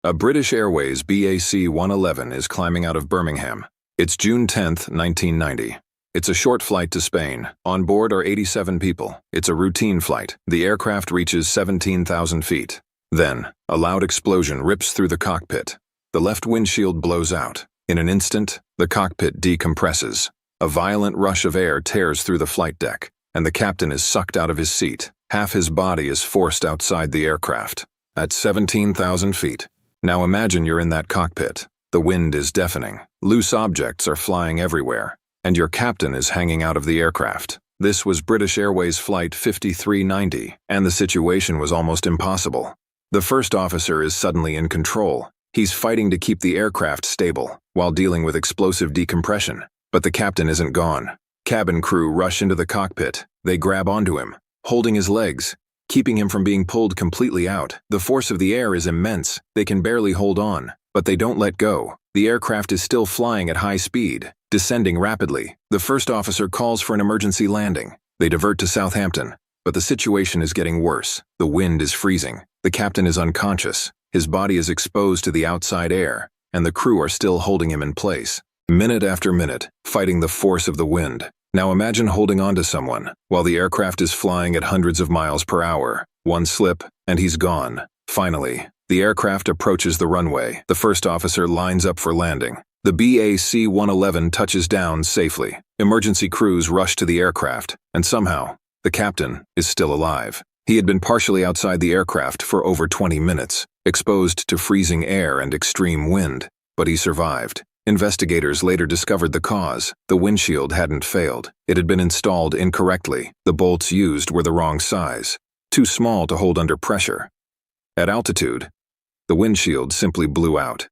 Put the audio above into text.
A British Airways BAC 111 is climbing out of Birmingham. It's June 10, 1990. It's a short flight to Spain. On board are 87 people. It's a routine flight. The aircraft reaches 17,000 feet. Then, a loud explosion rips through the cockpit. The left windshield blows out. In an instant, the cockpit decompresses. A violent rush of air tears through the flight deck, and the captain is sucked out of his seat. Half his body is forced outside the aircraft. At 17,000 feet. Now imagine you're in that cockpit. The wind is deafening. Loose objects are flying everywhere, and your captain is hanging out of the aircraft. This was British Airways Flight 5390, and the situation was almost impossible. The first officer is suddenly in control. He's fighting to keep the aircraft stable, while dealing with explosive decompression. But the captain isn't gone. Cabin crew rush into the cockpit. They grab onto him, holding his legs, keeping him from being pulled completely out. The force of the air is immense. They can barely hold on, but they don't let go. The aircraft is still flying at high speed, descending rapidly. The first officer calls for an emergency landing. They divert to Southampton, but the situation is getting worse. The wind is freezing. The captain is unconscious. His body is exposed to the outside air, and the crew are still holding him in place. Minute after minute, fighting the force of the wind. Now imagine holding on to someone while the aircraft is flying at hundreds of miles per hour. One slip, and he's gone. Finally, the aircraft approaches the runway. The first officer lines up for landing. The BAC 111 touches down safely. Emergency crews rush to the aircraft, and somehow, the captain is still alive. He had been partially outside the aircraft for over 20 minutes, exposed to freezing air and extreme wind, but he survived. Investigators later discovered the cause. The windshield hadn't failed. It had been installed incorrectly. The bolts used were the wrong size, too small to hold under pressure. At altitude, the windshield simply blew out.